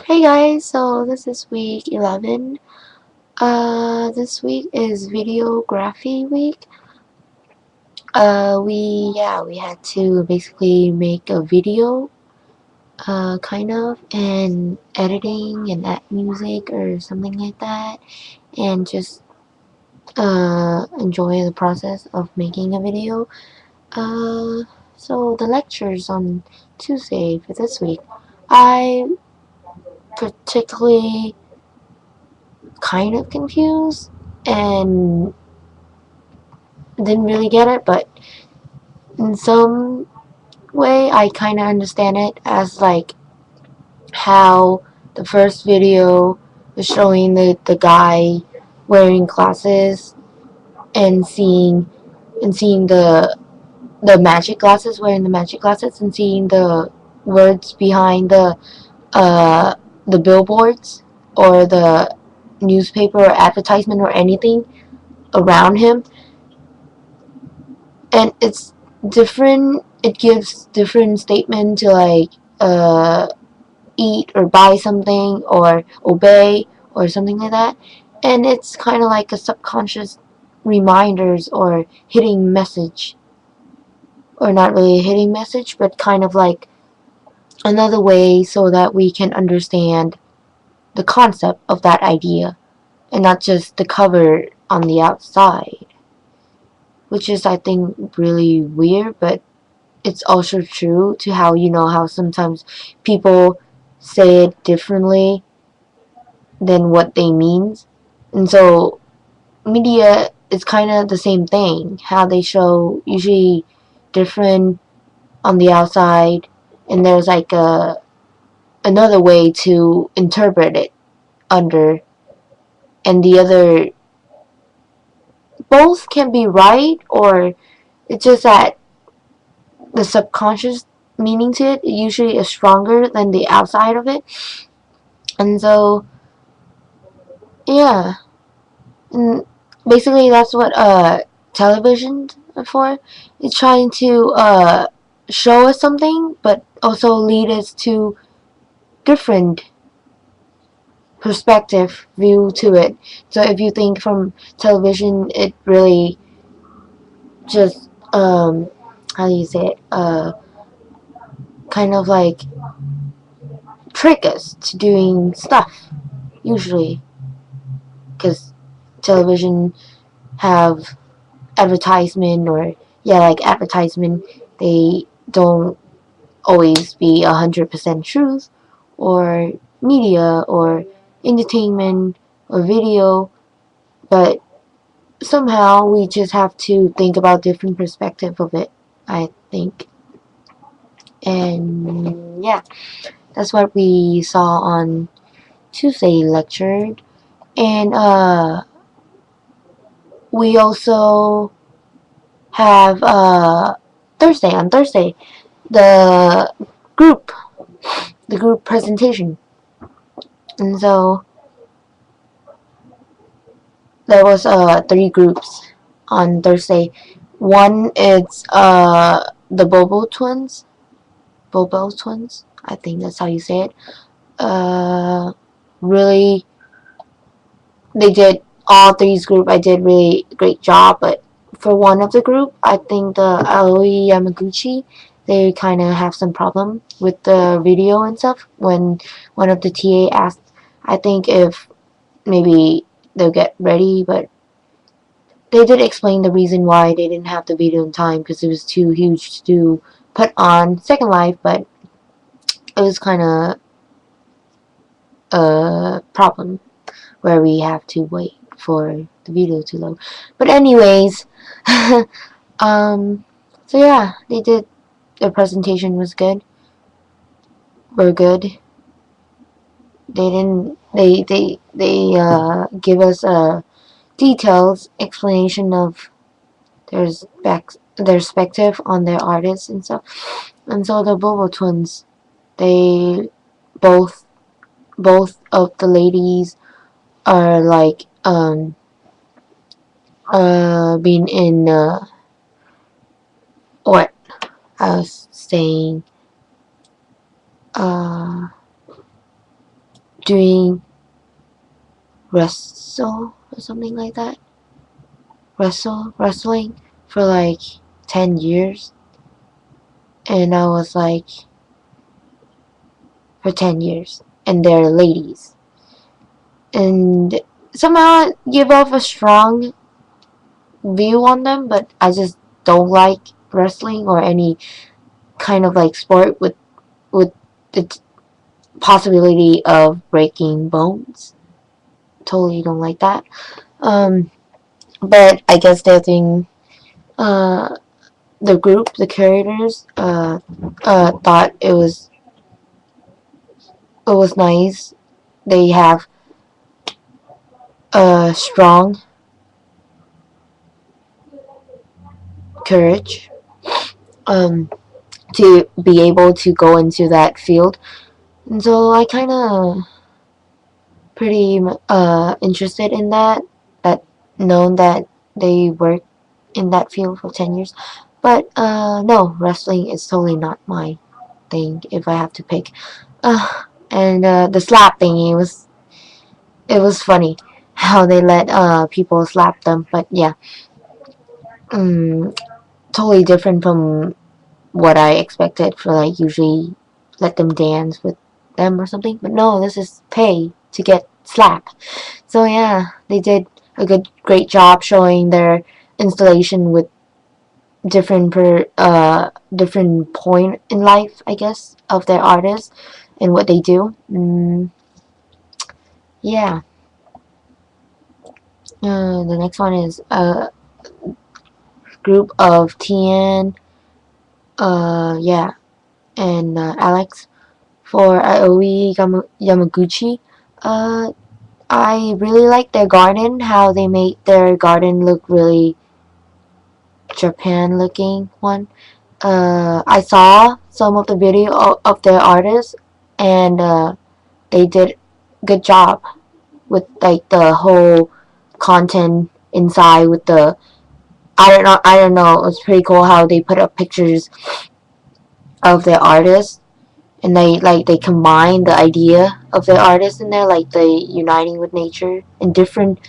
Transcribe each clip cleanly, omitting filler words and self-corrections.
Hey guys, so this is week 11. This week is videography week. We had to basically make a video, kind of, and editing and add music or something like that, and just enjoy the process of making a video. Uh, so the lectures on Tuesday for this week, I particularly kind of confused and didn't really get it, but in some way I kind of understand it as like how the first video was showing the guy wearing glasses and seeing the magic glasses, wearing the magic glasses, and seeing the words behind uh the billboards or the newspaper or advertisement or anything around him. And it's different. It gives different statement to like uh eat or buy something or obey or something like that. And it's kind of like a subconscious reminders or hitting message, or not really a hitting message, but kind of like another way so that we can understand the concept of that idea and not just the cover on the outside, which is, I think, really weird, but it's also true to how how sometimes people say it differently than what they mean. And so media is kind of the same thing, how they show usually different on the outside, and there's like another way to interpret it under, and the other, both can be right, or it's just that the subconscious meaning to it usually is stronger than the outside of it. And so, yeah, and basically that's what television for. It's trying to show us something, but also lead us to different perspective view to it. So if you think from television, it really just how do you say it, kind of like trick us to doing stuff usually, because television have advertisement, or yeah, like advertisement, they don't always be 100% truth, or media or entertainment or video, but somehow we just have to think about different perspective of it, I think. And yeah, that's what we saw on Tuesday lectured. And we also have Thursday, on Thursday, the group the group presentation. And so there was three groups on Thursday. One is the Bobo twins. I think that's how you say it. Really, they did, all three group. I did really great job, but for one of the group, I think the Aoi Yamaguchi, they kind of have some problem with the video and stuff. When one of the TA asked, I think if maybe they'll get ready, but they did explain the reason why they didn't have the video in time, because it was too huge to put on Second Life, but it was kind of a problem where we have to wait for the video to load. But anyways, um, so yeah, they did. Their presentation was good. Were good. They didn't. They give us a detailed explanation of their their perspective on their artists and stuff. And so the Bobo twins, they both both of the ladies are like being in what I was saying, uh doing wrestle or something like that. Wrestling for like 10 years. And I was like, for 10 years. And they're ladies. And somehow I give off a strong view on them, but I just don't like wrestling or any kind of like sport with the possibility of breaking bones. Totally don't like that. But I guess they're doing the group, the curators, thought it was nice. They have a strong courage to be able to go into that field, and so I kind of pretty interested in that. That known that they work in that field for 10 years, but no, wrestling is totally not my thing. If I have to pick, and the slap thingy it was funny how they let people slap them, but yeah, totally different from what I expected for like usually let them dance with them or something. But no, this is pay to get slapped. So yeah, they did a great job showing their installation with different point in life, I guess, of their artists and what they do. Yeah. The next one is a group of Tian, yeah, and Alex for Aoi Yamaguchi. Uh, I really like their garden, how they made their garden look really Japan looking one. I saw some of the video of their artists, and they did good job with like the whole content inside with the I don't know, it was pretty cool how they put up pictures of their artists, and they combine the idea of their artists in there, like the uniting with nature and different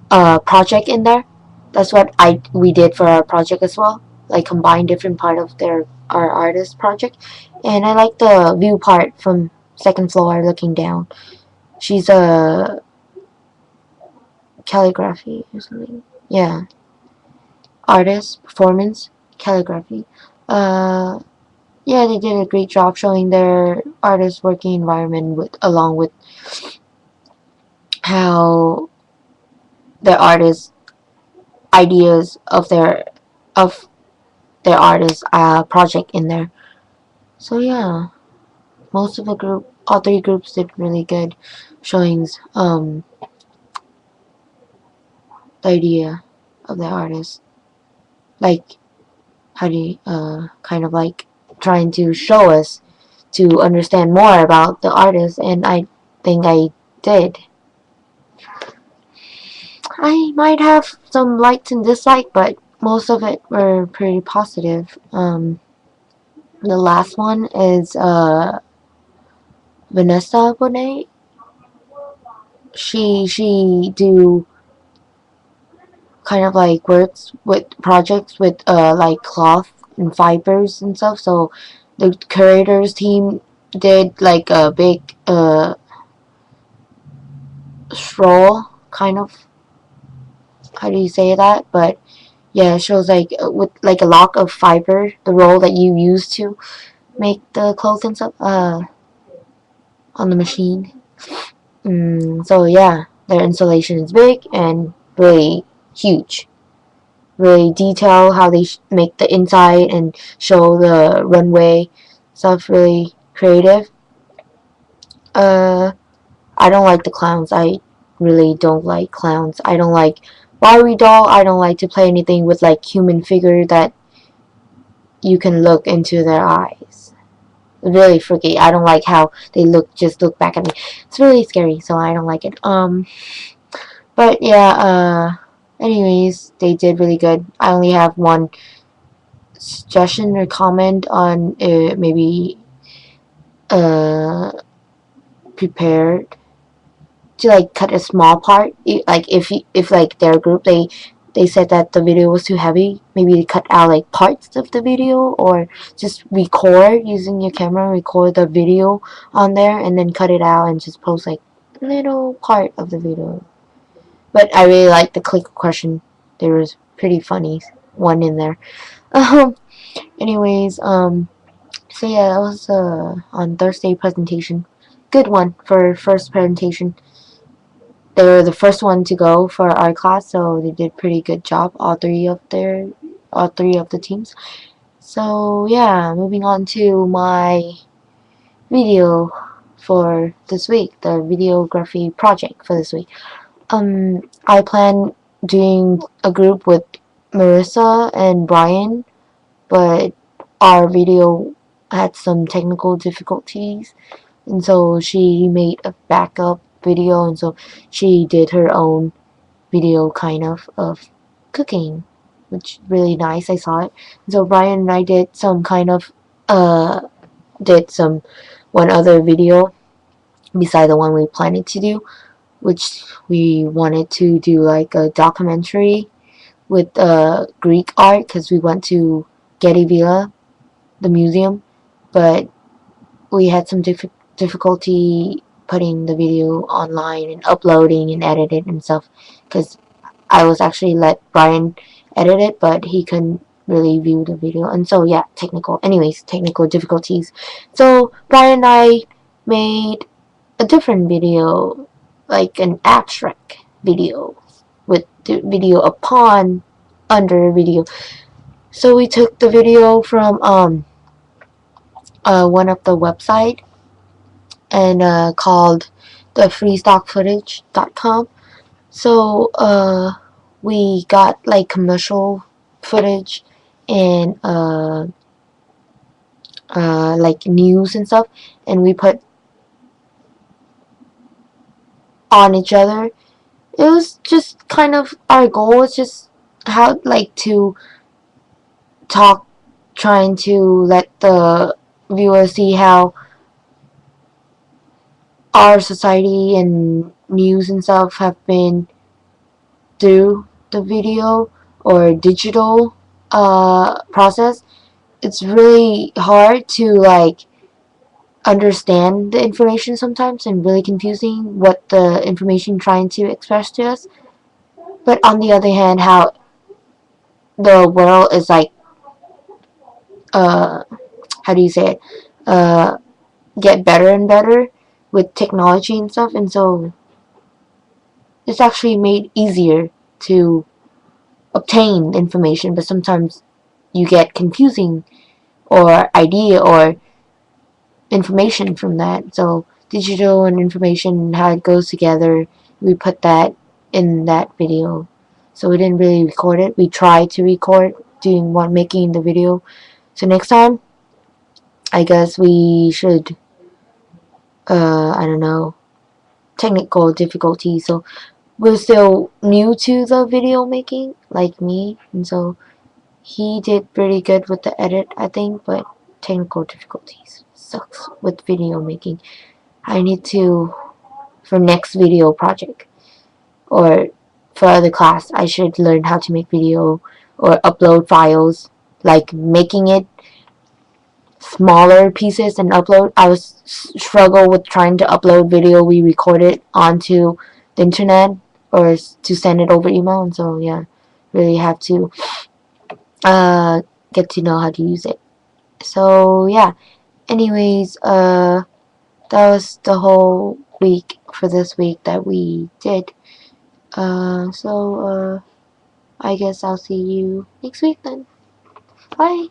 project in there. That's what we did for our project as well, like combine different part of our artist project. And I like the view part from second floor looking down. She's a calligraphy or something, yeah, artist performance calligraphy. uh yeah, they did a great job showing their artist working environment with along with how their artists ideas of their artist project in there. So yeah, most of the group, all three groups did really good showings. The idea of the artist, like how do you kind of like trying to show us to understand more about the artist, and I think I did. I might have some likes and dislikes, but most of it were pretty positive. The last one is Vanessa Bonet. She do kind of like works with projects with like cloth and fibers and stuff. So the curators team did like a big stroll kind of, how do you say that? But yeah, it shows like with like a lock of fiber, the roll that you use to make the clothes and stuff on the machine. So yeah, their installation is big and really huge. Really detail how they make the inside and show the runway stuff. Really creative. Uh, I don't like the clowns. I really don't like clowns. I don't like Barbie doll. I don't like to play anything with like human figure that you can look into their eyes. Really freaky. I don't like how they just look back at me. It's really scary, so I don't like it. But yeah, anyways, they did really good. I only have one suggestion or comment on maybe uh prepared to like cut a small part. Like if like their group they said that the video was too heavy, maybe they cut out like parts of the video, or just record using your camera, record the video on there and then cut it out and just post like a little part of the video. But I really like the click question. There was pretty funny one in there. Um. Anyways, so yeah, that was on Thursday presentation. Good one for first presentation. They were the first one to go for our class, so they did pretty good job. All three of the teams. So yeah, moving on to my video for this week, the videography project for this week. I plan doing a group with Marissa and Brian, but our video had some technical difficulties, and so she made a backup video, and so she did her own video kind of cooking, which really nice. I saw it. And so Brian and I did some kind of did some one other video beside the one we planned to do, which we wanted to do like a documentary with Greek art, because we went to Getty Villa, the museum, but we had some difficulty putting the video online and uploading and editing and stuff, because I was actually let Brian edit it, but he couldn't really view the video. And so yeah, technical difficulties. So Brian and I made a different video, like an abstract video with the video upon under video. So we took the video from one of the website, and called the freestockfootage.com. So we got like commercial footage and like news and stuff, and we put on each other. It was just kind of our goal was just how like to talk, trying to let the viewers see how our society and news and stuff have been through the video or digital process. It's really hard to like understand the information sometimes, and really confusing what the information trying to express to us. But on the other hand, how the world is like uh how do you say it, uh get better and better with technology and stuff, and so it's actually made easier to obtain information, but sometimes you get confusing or idea or information from that. So digital and information, how it goes together, we put that in that video. So we didn't really record it. We tried to record doing what making the video. So next time, I guess we should I don't know, technical difficulties. So we're still new to the video making, like me, and so he did pretty good with the edit, I think, but technical difficulties sucks with video making. I need to, for next video project or for other class, I should learn how to make video or upload files, like making it smaller pieces and upload. I was struggle with trying to upload video we recorded onto the internet or to send it over email, and so yeah, really have to uh get to know how to use it. So yeah, anyways, that was the whole week for this week that we did. So I guess I'll see you next week then. Bye.